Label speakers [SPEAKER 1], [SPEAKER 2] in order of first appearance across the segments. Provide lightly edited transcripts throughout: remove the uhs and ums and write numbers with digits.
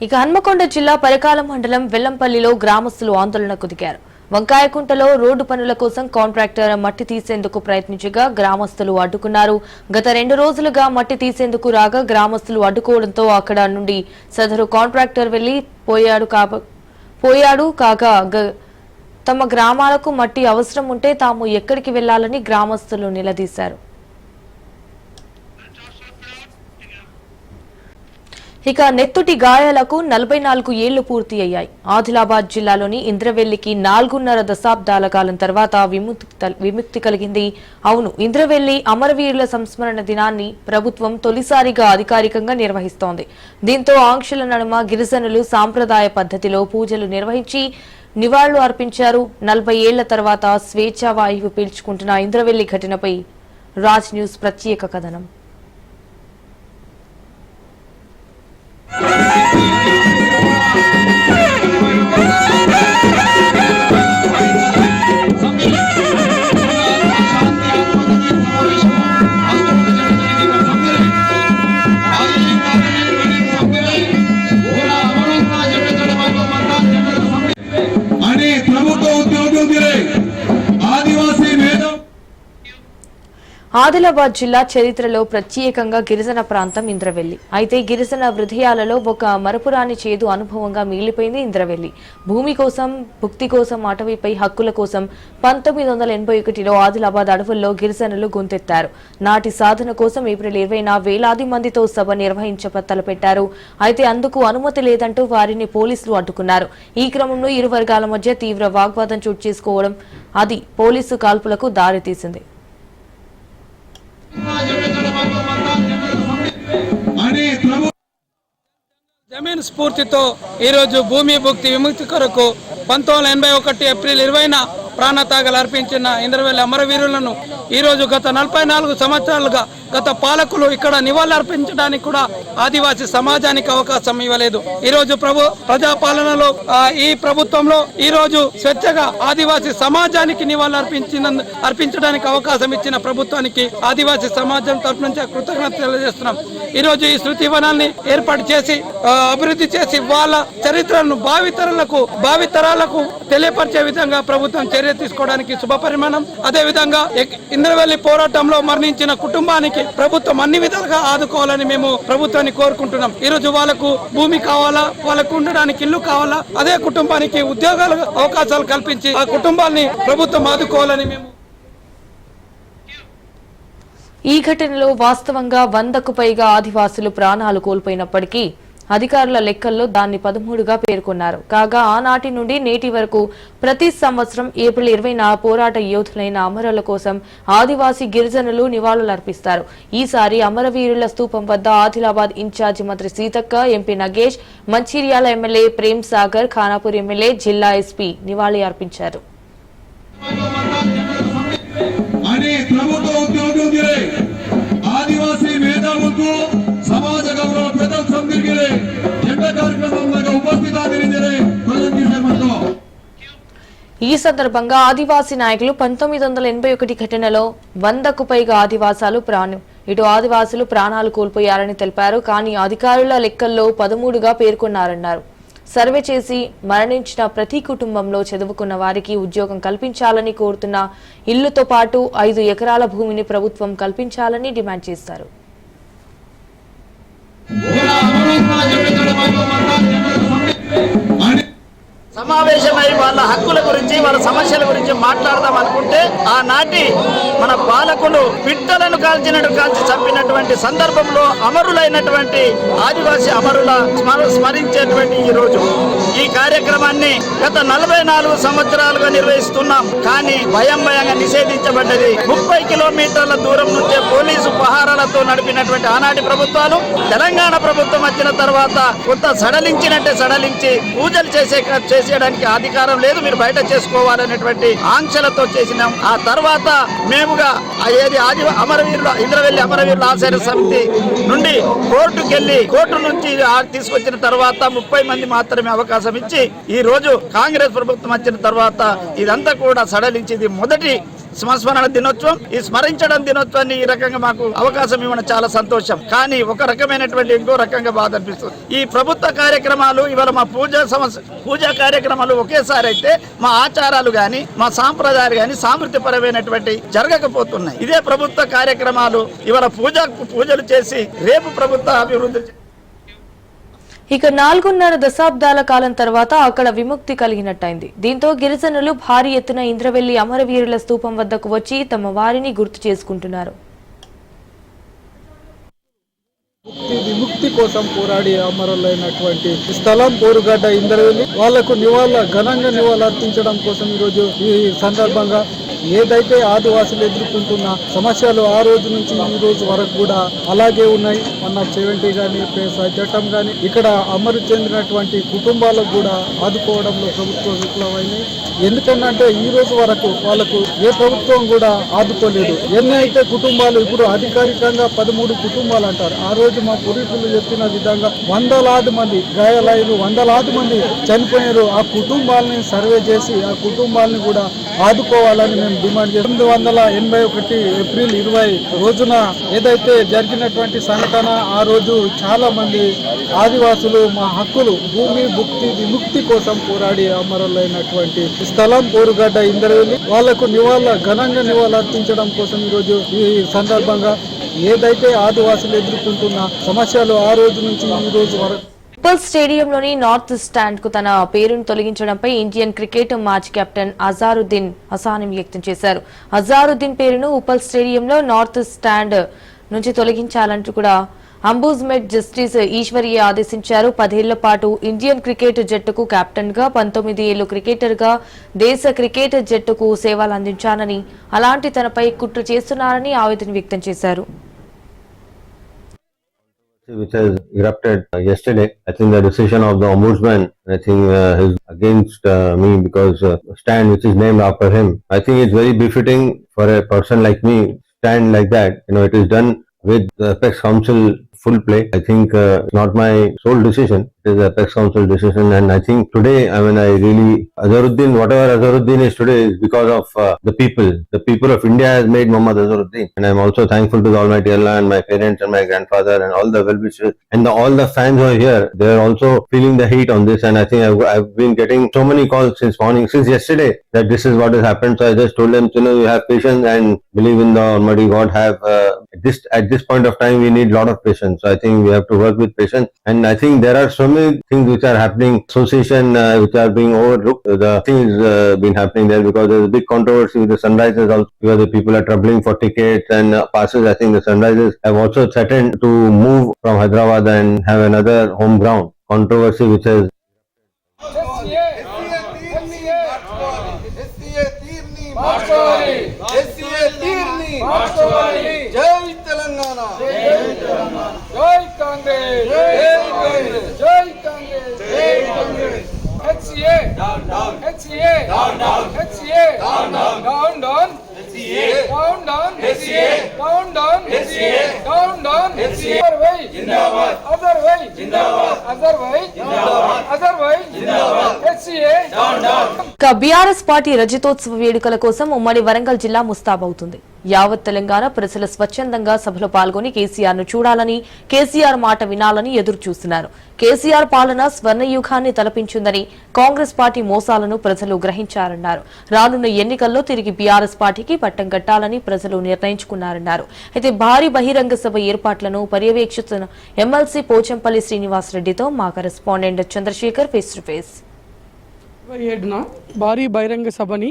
[SPEAKER 1] ఇక హన్మకొండ జిల్లా పరకాల మండలం వెల్లంపల్లిలో గ్రామస్తులు ఆందోళనకు దిగారు. వంకాయకుంటలో రోడ్డు పనుల కోసం కాంట్రాక్టర్ మట్టి తీసేందుకు ప్రయత్నించగా గ్రామస్తులు అడ్డుకున్నారు. గత 2 రోజులుగా మట్టి తీసేందుకు రాగా గ్రామస్తులు అడ్డుకోవడంతో అక్కడ నుండి సదరు కాంట్రాక్టర్ వెళ్లి పోయాడు కాగా తమ గ్రామాలకు మట్టి అవసరం ఉంటే తాము ఎక్కడికి వెళ్లాలని గ్రామస్తులు నిలదీశారు. ఇక నెత్తుటి గాయాలకు 44 ఏళ్లు పూర్తి అయ్యాయి. ఆదిలాబాద్ జిల్లాలోని ఇంద్రవెల్లికి 4.5 దశాబ్దాల కాలం తర్వాత విముక్తి కలిగింది. అవును, ఇంద్రవెల్లి అమరవీరుల సంస్మరణ దినాన్ని ప్రభుత్వం తొలిసారిగా అధికారికంగా నిర్వహిస్తోంది. దీంతో ఆంక్షల నడుమ గిరిజనులు సాంప్రదాయ పద్ధతిలో పూజలు నిర్వహించి నివాళులు అర్పించారు. 40 ఏళ్ల తర్వాత స్వేచ్ఛా వాయువు పీల్చుకుంటున్న ఇంద్రవెల్లి ఘటనపై రాజ్ న్యూస్ ప్రత్యేక కథనం. ఆదిలాబాద్ జిల్లా చరిత్రలో ప్రత్యేకంగా గిరిజన ప్రాంతం ఇంద్రవెల్లి. అయితే గిరిజన హృదయాలలో ఒక మరపురాని చేదు అనుభవంగా మిగిలిపోయింది ఇంద్రవెల్లి. భూమి కోసం, భుక్తి కోసం, అటవీపై హక్కుల కోసం 1981లో ఆదిలాబాద్ అడవుల్లో గిరిజనులు గొంతెత్తారు. నాటి సాధన కోసం ఏప్రిల్ 20న వేలాది మందితో సభ నిర్వహించ తలపెట్టారు. అయితే అందుకు అనుమతి లేదంటూ వారిని పోలీసులు అడ్డుకున్నారు. ఈ క్రమంలో ఇరు వర్గాల మధ్య తీవ్ర వాగ్వాదం చోటు చేసుకోవడం అది పోలీసు కాల్పులకు దారితీసింది.
[SPEAKER 2] జమీన్ స్ఫూర్తితో ఈరోజు భూమి భుక్తి విముక్తి కొరకు 1981 ఏప్రిల్ 20న ప్రాణత్యాగాలు అర్పించిన ఇంద్రవెల్లి అమరవీరులను ఈరోజు గత 44 సంవత్సరాలుగా గత పాలకులు ఇక్కడ నివాళులు అర్పించడానికి కూడా ఆదివాసీ సమాజానికి అవకాశం ఇవ్వలేదు. ఈరోజు ప్రజాపాలనలో ఈ ప్రభుత్వంలో ఈరోజు స్వేచ్ఛగా ఆదివాసీ సమాజానికి నివాళులు అర్పించడానికి అవకాశం ఇచ్చిన ప్రభుత్వానికి ఆదివాసీ సమాజం తరఫు నుంచి కృతజ్ఞత తెలియజేస్తున్నాం. ఈరోజు ఈ శృతి వనాన్ని ఏర్పాటు చేసి అభివృద్ధి చేసి వాళ్ళ చరిత్రను భావితరాలకు తెలియపరిచే విధంగా ప్రభుత్వం చర్య తీసుకోవడానికి శుభపరిమాణం. అదే విధంగా ఇంద్రవెల్లి పోరాటంలో మరణించిన కుటుంబానికి ప్రభుత్వం అన్ని విధాలుగా ఆదుకోవాలని మేము ప్రభుత్వాన్ని కోరుకుంటున్నాం. ఈ రోజు వాళ్ళకు భూమి కావాలా, వాళ్ళకు ఉండడానికి ఇల్లు కావాలా, అదే కుటుంబానికి ఉద్యోగాల అవకాశాలు కల్పించి ఆ కుటుంబాన్ని ప్రభుత్వం ఆదుకోవాలని మేము.
[SPEAKER 1] ఈ ఘటనలో వాస్తవంగా 100కు పైగా ఆదివాసులు ప్రాణాలు కోల్పోయినప్పటికీ అధికారుల లెక్కల్లో దాన్ని 13గా పేర్కొన్నారు. కాగా ఆనాటి నుండి నేటి వరకు ప్రతి సంవత్సరం ఏప్రిల్ 20న పోరాట యోధులైన అమరుల కోసం ఆదివాసీ గిరిజనులు నివాళులర్పిస్తారు. ఈసారి అమరవీరుల స్తూపం వద్ద ఆదిలాబాద్ ఇన్ఛార్జి మంత్రి Seethakka, MP Nagesh, Mancherial MLA Prem Sagar, Khanapur MLA, జిల్లా ఎస్పీ నివాళి అర్పించారు. ఈ సందర్భంగా ఆదివాసీ నాయకులు 1981 ఘటనలో 100కు పైగా ఆదివాసులు ప్రాణాలు కోల్పోయారని తెలిపారు. కానీ అధికారుల లెక్కల్లో 13గా పేర్కొన్నారన్నారు. సర్వే చేసి మరణించిన ప్రతి కుటుంబంలో చదువుకున్న వారికి ఉద్యోగం కల్పించాలని కోరుతున్న ఇళ్లతో పాటు 5 ఎకరాల భూమిని ప్రభుత్వం కల్పించాలని డిమాండ్ చేశారు.
[SPEAKER 3] సమావేశమై వాళ్ళ హక్కుల గురించి, వాళ్ళ సమస్యల గురించి మాట్లాడదాం అనుకుంటే ఆనాటి మన పాలకులు పిట్టలను కాల్చి చంపినటువంటి సందర్భంలో అమరులైనటువంటి ఆదివాసీ అమరుల స్మరించేటువంటి ఈ రోజు ఈ కార్యక్రమాన్ని గత 44 సంవత్సరాలుగా నిర్వహిస్తున్నాం. కానీ భయంగా నిషేధించబడ్డది. 30 కిలోమీటర్ల దూరం నుంచే పోలీసు పహారాలతో నడిపినటువంటి ఆనాటి ప్రభుత్వాలు తెలంగాణ ప్రభుత్వం వచ్చిన తర్వాత కొంత సడలించి పూజలు చేసేయడానికి అధికారం లేదు, మీరు బయట చేసుకోవాలనేటువంటి ఆంక్షలతో చేసినాం. ఆ తర్వాత మేముగా ఇంద్రవెల్లి అమరవీరుల ఆశయ సమితి నుండి కోర్టు నుంచి తీసుకొచ్చిన తర్వాత 30 మంది మాత్రమే అవకాశం ఇచ్చి ఈ రోజు కాంగ్రెస్ ప్రభుత్వం వచ్చిన తర్వాత ఇదంతా కూడా సడలించింది. మొదటి సంస్మరణ దినోత్సవం. ఈ స్మరించడం దినోత్సవాన్ని ఈ రకంగా మాకు అవకాశం ఇవ్వడం చాలా సంతోషం. కానీ ఒక రకమైనటువంటి ఇంకో రకంగా బాధ అనిపిస్తుంది. ఈ ప్రభుత్వ కార్యక్రమాలు ఇవాళ మా పూజా కార్యక్రమాలు ఒకేసారి అయితే మా ఆచారాలు గాని మా సాంప్రదాయాలు గాని సామర్థ్యపరమైనటువంటి జరగకపోతున్నాయి. ఇదే ప్రభుత్వ కార్యక్రమాలు ఇవాళ పూజలు చేసి రేపు ప్రభుత్వ అభివృద్ధి.
[SPEAKER 1] ఇక 4.5 దశాబ్దాల కాలం తర్వాత అక్కడ విముక్తి కలిగినట్టయింది. దీంతో గిరిజనులు భారీ ఎత్తున ఇంద్రవెల్లి అమరవీరుల స్తూపం వద్దకు వచ్చి తమ వారిని గుర్తు చేసుకుంటున్నారు.
[SPEAKER 4] విముక్తి కోసం పోరాడి అమరులైనటువంటి స్థలం పోరుగడ్డ ఇంద్రవెల్లి. వాళ్లకు ఘనంగా నివాళులర్పించడం కోసం ఈరోజు ఈ సందర్భంగా ఏదైతే ఆదివాసులు ఎదుర్కొంటున్న సమస్యలు ఆ రోజు నుంచి ఈ రోజు వరకు కూడా అలాగే ఉన్నాయి. 170 కానీ చట్టం కానీ ఇక్కడ అమరు చెందినటువంటి కుటుంబాలకు కూడా ఆదుకోవడంలో ప్రభుత్వం విఫలమైంది. ఎందుకంటే ఈ రోజు వరకు వాళ్ళకు ఏ ప్రభుత్వం కూడా ఆదుకోలేదు. ఎన్ని అయితే కుటుంబాలు ఇప్పుడు అధికారికంగా 13 కుటుంబాలు అంటారు. ఆ రోజు మా పూర్వీకులు చెప్పిన విధంగా వందలాది మంది గాయాలైన వందలాది మంది చనిపోయారు. ఆ కుటుంబాలని సర్వే చేసి ఆ కుటుంబాలని కూడా ఆదుకోవాలని మేము డిమాండ్ చేస్తాం. 1981 ఏప్రిల్ 20 రోజున ఏదైతే జరిగినటువంటి సంఘటన, ఆ రోజు చాలా మంది ఆదివాసులు మా హక్కులు భూమి భుక్తి విముక్తి కోసం పోరాడి అమరులైనటువంటి స్థలం పోరుగడ్డ ఇంద్రవెల్లి. వాళ్లకు ఘనంగా నివాళులర్పించడం కోసం ఈరోజు ఈ సందర్భంగా ఏదైతే ఆదివాసులు ఎదుర్కొంటున్న సమస్యలు ఆ రోజు నుంచి ఈ రోజు వరకు.
[SPEAKER 1] ఉప్పల్ స్టేడియంలోని నార్త్ స్టాండ్ కు తన పేరును తొలగించడంపై ఇండియన్ క్రికెట్ మాజీ కెప్టెన్ అజారుద్దీన్ అసహనం వ్యక్తం చేశారు. అజారుద్దీన్ పేరును ఉప్పల్ స్టేడియంలో నార్త్ స్టాండ్ నుంచి తొలగించాలంటూ కూడా అంబుజ్మెంట్ జస్టిస్ ఈశ్వరీయ ఆదేశించారు. 10 ఏళ్ల పాటు ఇండియన్ క్రికెట్ జట్టుకు కెప్టెన్ గా 19 ఏళ్లు క్రికెటర్ గా దేశ క్రికెట్ జట్టుకు సేవలు అందించానని, అలాంటి తనపై కుట్ర చేస్తున్నారని ఆవేదన వ్యక్తం చేశారు.
[SPEAKER 5] Which has erupted yesterday. I think the decision of the ombudsman, I think is against me because stand which is named after him. I think it's very befitting for a person like me stand like that. It is done with the Apex Council full play. I think it's not my sole decision. It is the Apex Council decision, and I think today, I really Azharuddin, whatever Azharuddin is today, is because of the people. The people of India has made Muhammad Azharuddin, and I'm also thankful to the Almighty Allah and my parents and my grandfather and all the well-wishers and all the fans who are here. They are also feeling the heat on this, and I think I've been getting so many calls since morning, since yesterday, that this is what has happened. So I just told them, you have patience and believe in the Almighty God. At this point of time, we need a lot of patience. So I think we have to work with patience, and I think there are so many things which are happening, association which are being overlooked. The things been happening there because there's a big controversy with the Sunrisers also, because the people are troubling for tickets and passes. I think the Sunrisers have also threatened to move from Hyderabad and have another home ground. Controversy which has
[SPEAKER 6] జై తెలంగాణ, జై కాంగ్రెస్, జై కాంగ్రెస్, జై Congress. HCA down down, HCA down down, HCA down down, down down, HCA down down, HCA down down, HCA down down, HCA other way zindabad, other way zindabad, other way zindabad, other way zindabad, HCA down down.
[SPEAKER 1] BRS party రజతోత్సవ వేడుకల కోసం ఉమ్మడి వరంగల్ జిల్లా ముస్తాబవుతుంది. యావత్ తెలంగాణ ప్రజలు స్వచ్ఛందంగా సభలో పాల్గొని కేసీఆర్ ను చూడాలని, కేసీఆర్ మాట వినాలని ఎదురు చూస్తున్నారు. కేసీఆర్ పాలన స్వర్ణయుగాన్ని తలపించిందని, కాంగ్రెస్ పార్టీ మోసాలను ప్రజలు గ్రహించారన్నారు. రానున్న ఎన్నికల్లో తిరిగి బీఆర్ఎస్ పార్టీకి పట్టం కట్టాలని ప్రజలు నిర్ణయించుకున్నారన్నారు. అయితే భారీ బహిరంగ సభ ఏర్పాట్లను పర్యవేక్షిస్తున్న ఎమ్మెల్సీ పోచంపల్లి శ్రీనివాసరెడ్డితో మా correspondent Chandrasekhar face to face.
[SPEAKER 7] 27న భారీ బహిరంగ సభని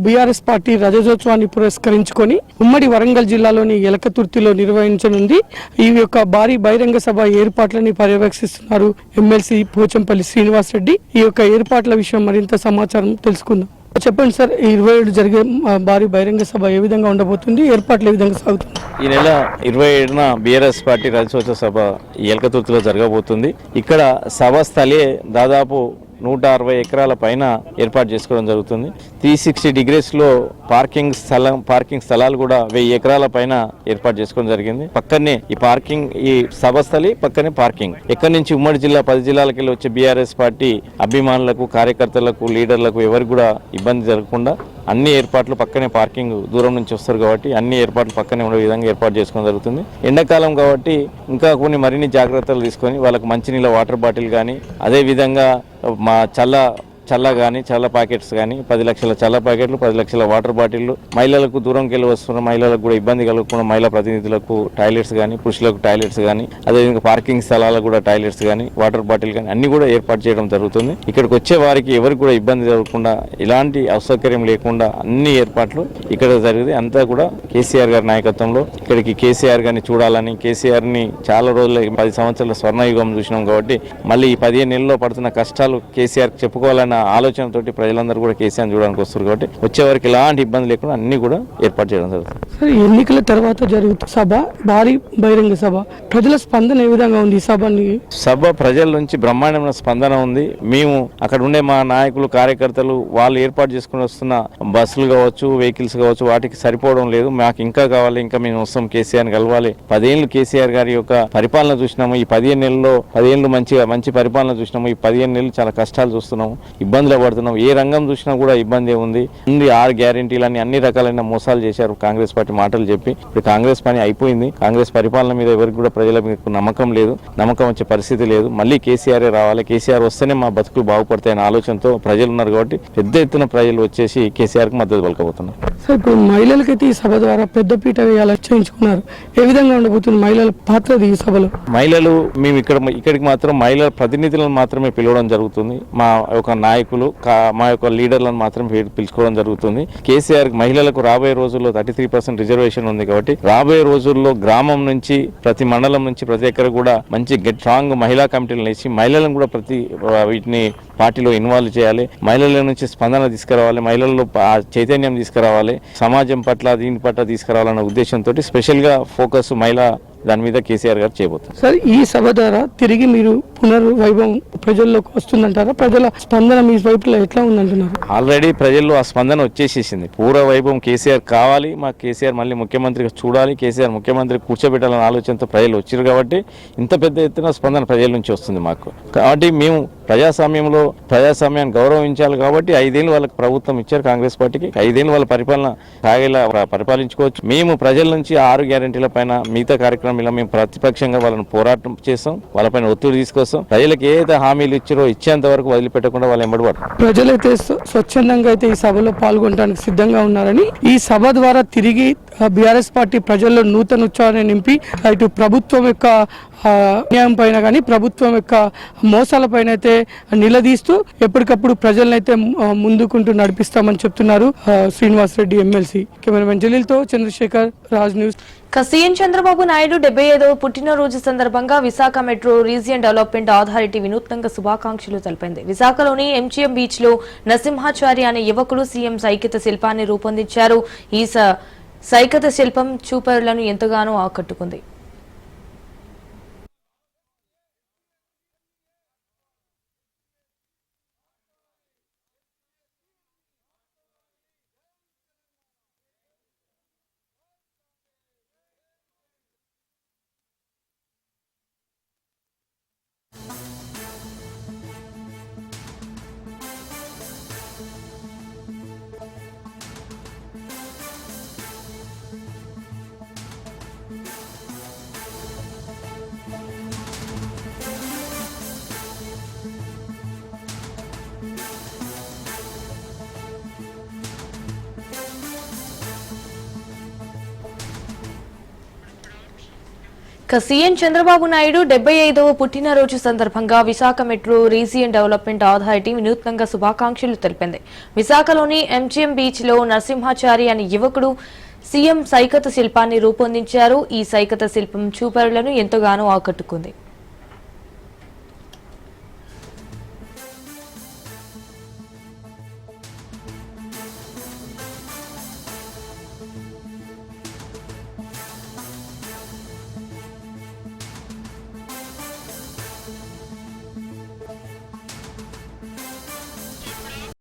[SPEAKER 7] బీఆర్ఎస్ పార్టీ రజతోత్సవాన్ని పురస్కరించుకొని ఉమ్మడి వరంగల్ జిల్లాలోని ఎలకతుర్తిలో నిర్వహించనుంది. ఈ యొక్క భారీ బహిరంగ సభ ఏర్పాట్లని పర్యవేక్షిస్తున్నారు ఎమ్మెల్సీ పోచంపల్లి శ్రీనివాసరెడ్డి. ఈ యొక్క ఏర్పాట్ల విషయం మరింత సమాచారం తెలుసుకుందాం. చెప్పండి సార్, 27 జరిగే భారీ బహిరంగ సభ ఏ విధంగా ఉండబోతుంది, ఏర్పాట్లు ఏ విధంగా సాగుతుంది?
[SPEAKER 8] ఈ నెల 27న బీఆర్ఎస్ పార్టీ రజతోత్సవ సభ ఎలకతుర్తిలో జరగబోతుంది. ఇక్కడ సభ స్థలే దాదాపు 160 ఎకరాల పైన ఏర్పాటు చేసుకోవడం జరుగుతుంది. 360 డిగ్రీస్లో పార్కింగ్ స్థలాలు కూడా 1000 ఎకరాల పైన ఏర్పాటు చేసుకోవడం జరిగింది. పక్కనే ఈ సభస్థలి పక్కనే పార్కింగ్. ఎక్కడి నుంచి ఉమ్మడి జిల్లా 10 జిల్లాలకి వెళ్ళి వచ్చే బీఆర్ఎస్ పార్టీ అభిమానులకు, కార్యకర్తలకు, లీడర్లకు ఎవరికి కూడా ఇబ్బంది జరగకుండా అన్ని ఏర్పాట్లు పక్కనే పార్కింగ్ దూరం నుంచి వస్తారు కాబట్టి అన్ని ఏర్పాట్లు పక్కనే ఉండే విధంగా ఏర్పాటు చేసుకోవడం జరుగుతుంది. ఎండాకాలం కాబట్టి ఇంకా కొన్ని మరిన్ని జాగ్రత్తలు తీసుకొని వాళ్ళకి మంచినీళ్ళ వాటర్ బాటిల్ కానీ అదేవిధంగా మా చల్ల కానీ చల్ల ప్యాకెట్స్ కానీ 10 లక్షల చల్ల ప్యాకెట్లు 10 లక్షల వాటర్ బాటిళ్లు మహిళలకు దూరంకి వెళ్ళి వస్తున్న మహిళలకు కూడా ఇబ్బంది కలగకుండా మహిళా ప్రతినిధులకు టాయిలెట్స్ కానీ పురుషులకు టాయిలెట్స్ కానీ అదేవిధంగా పార్కింగ్ స్థలాలకు కూడా టాయిలెట్స్ కానీ వాటర్ బాటిల్ కానీ అన్ని కూడా ఏర్పాటు చేయడం జరుగుతుంది. ఇక్కడికి వచ్చే వారికి ఎవరికి కూడా ఇబ్బంది జరగకుండా ఎలాంటి అసౌకర్యం లేకుండా అన్ని ఏర్పాట్లు ఇక్కడ జరిగింది. అంతా కూడా కేసీఆర్ గారి నాయకత్వంలో ఇక్కడికి కేసీఆర్ గారిని చూడాలని కేసీఆర్ ని చాలా రోజులు 10 సంవత్సరాల స్వర్ణయుగం చూసినాం కాబట్టి మళ్ళీ ఈ 15 నెలల్లో పడుతున్న కష్టాలు కేసీఆర్ చెప్పుకోవాలని ఆలోచనతోటి ప్రజలందరూ కూడా కేసీఆర్ చూడడానికి వస్తారు కాబట్టి వచ్చేవారికి ఎలాంటి ఇబ్బంది లేకుండా అన్ని కూడా ఏర్పాటు చేయడం జరుగుతుంది.
[SPEAKER 7] ఎన్నికల తర్వాత జరుగుతున్న సభ భారీ బహిరంగ సభ ప్రజల స్పందన ఏ విధంగా ఉంది? సభ
[SPEAKER 8] ప్రజల నుంచి బ్రహ్మాండమైన స్పందన ఉంది. మేము అక్కడ ఉండే మా నాయకులు కార్యకర్తలు వాళ్ళు ఏర్పాటు చేసుకుని వస్తున్న బస్సులు కావచ్చు వెహికల్స్ కావచ్చు వాటికి సరిపోవడం లేదు. మాకు ఇంకా కావాలి, ఇంకా మేము వస్తాం, కేసీఆర్ కలవాలి. 10 ఏళ్ళు కేసీఆర్ గారి యొక్క పరిపాలన చూసినాము. ఈ 15 నెలల్లో 10 ఏళ్ళు మంచి పరిపాలన చూసినాము. ఈ 15 నెలలు చాలా కష్టాలు చూస్తున్నాము, ఇబ్బందులు పడుతున్నాం. ఏ రంగం చూసినా కూడా ఇబ్బంది ఉంది. 6 గ్యారెంటీలని అన్ని రకాలైన మోసాలు చేశారు కాంగ్రెస్ పార్టీ మాటలు చెప్పి. ఇప్పుడు కాంగ్రెస్ పని అయిపోయింది. కాంగ్రెస్ పరిపాలన మీద ఎవరికి కూడా ప్రజల మీద నమ్మకం లేదు, నమ్మకం వచ్చే పరిస్థితి లేదు. మళ్ళీ కేసీఆర్ రావాలి, కేసీఆర్ వస్తేనే మా బతుకులు బాగుపడతాయనే ఆలోచనతో ప్రజలు ఉన్నారు కాబట్టి పెద్ద ఎత్తున ప్రజలు వచ్చేసి కేసీఆర్ కు మద్దతు పలకబోతున్నారు.
[SPEAKER 7] ఇప్పుడు మహిళలకైతే ఈ సభ ద్వారా పెద్దపీట వేయాలని చేయించుకున్నారు. ఏ విధంగా ఉండబోతుంది మహిళల పాత్ర ఈ సభలో?
[SPEAKER 8] మహిళలు మేము ఇక్కడికి మాత్రం మహిళల ప్రతినిధులను మాత్రమే పిలవడం జరుగుతుంది. మా యొక్క నాయకులు మా యొక్క లీడర్లను మాత్రం పిలుచుకోవడం జరుగుతుంది. కేసీఆర్ మహిళలకు రాబోయే రోజుల్లో 33% రిజర్వేషన్ ఉంది కాబట్టి రాబోయే రోజుల్లో గ్రామం నుంచి ప్రతి మండలం నుంచి ప్రతి ఎక్కడ కూడా మంచి స్ట్రాంగ్ మహిళా కమిటీలు వేసి మహిళలను కూడా వీటిని పార్టీలో ఇన్వాల్వ్ చేయాలి. మహిళల నుంచి స్పందన తీసుకురావాలి, మహిళల్లో చైతన్యం తీసుకురావాలి, సమాజం పట్ల దీని పట్ల తీసుకురావాలన్న ఉద్దేశంతో స్పెషల్ గా ఫోకస్ మహిళా దాని మీద కేసీఆర్ గారు చేయబోతున్నారు.
[SPEAKER 7] సార్ ఈ సభ ద్వారా తిరిగి మీరు పునర్వైభవం ప్రజల్లోకి వస్తుందంటారా? ప్రజల స్పందన మీ వైపులో ఎట్లా ఉందంటున్నారు?
[SPEAKER 8] ఆల్రెడీ ప్రజల్లో ఆ స్పందన వచ్చేసేసింది. పూర్వ వైభవం కేసీఆర్ కావాలి, మా కేసీఆర్ మళ్ళీ ముఖ్యమంత్రిగా చూడాలి, కేసీఆర్ ముఖ్యమంత్రి కూర్చోబెట్టాలన్న ఆలోచనతో ప్రజలు వచ్చారు కాబట్టి ఇంత పెద్ద ఎత్తున స్పందన ప్రజల నుంచి వస్తుంది మాకు. కాబట్టి మేము ప్రజాస్వామ్యాన్ని గౌరవించాలి కాబట్టి 5 ఏళ్ళు వాళ్ళకి ప్రభుత్వం ఇచ్చారు కాంగ్రెస్ పార్టీకి. 5 ఏళ్ళు వాళ్ళ పరిపాలన సాగేలా పరిపాలించుకోవచ్చు. మేము ప్రజల నుంచి 6 గ్యారెంటీల పైన మిగతా కార్యక్రమం ఇలా మేము ప్రతిపక్షంగా వాళ్ళని పోరాటం చేస్తాం, వాళ్ళపైన ఒత్తిడి తీసుకొస్తాం. ప్రజలకు ఏదైతే హామీలు ఇచ్చారో ఇచ్చేంత వరకు వదిలిపెట్టకుండా వాళ్ళు ఎంబడిపడతారు.
[SPEAKER 7] ప్రజలైతే స్వచ్ఛందంగా అయితే ఈ సభలో పాల్గొనడానికి సిద్ధంగా ఉన్నారని, ఈ సభ ద్వారా తిరిగి బీఆర్ఎస్ పార్టీ ప్రజల్లో నూతన ఉత్సాహాన్ని నింపి ఇటు ప్రభుత్వం యొక్క న్యాయం పైన కానీ ప్రభుత్వం యొక్క మోసాల పైన అయితే నిలదీస్తూ ఎప్పటికప్పుడు ప్రజలనైతే ముందుకుంటూ నడిపిస్తామని చెప్తున్నారు శ్రీనివాస్ రెడ్డి ఎమ్మెల్సీ. కెమెరామెన్ జలీల్తో చంద్రశేఖర్, రాజ్ న్యూస్.
[SPEAKER 1] సీఎం చంద్రబాబు నాయుడు 75వ పుట్టినరోజు సందర్భంగా Visakha metro region development authority వినూత్నంగా శుభాకాంక్షలు తెలిపింది. విశాఖలోని ఎంజీఎం బీచ్ లో నరసింహాచారి అనే యువకుడు సీఎం సైకత శిల్పాన్ని రూపొందించారు. ఈ సైకత శిల్పం చూపరులను ఎంతగానో ఆకట్టుకుంది. సీఎం చంద్రబాబు నాయుడు 75వ పుట్టినరోజు సందర్భంగా Visakha metro region development authority వినూత్నంగా శుభాకాంక్షలు తెలిపింది. విశాఖలోని ఎంజీఎం బీచ్ లో నరసింహాచారి అనే యువకుడు సీఎం సైకత శిల్పాన్ని రూపొందించారు. ఈ సైకత శిల్పం చూపరులను ఎంతగానో ఆకట్టుకుంది.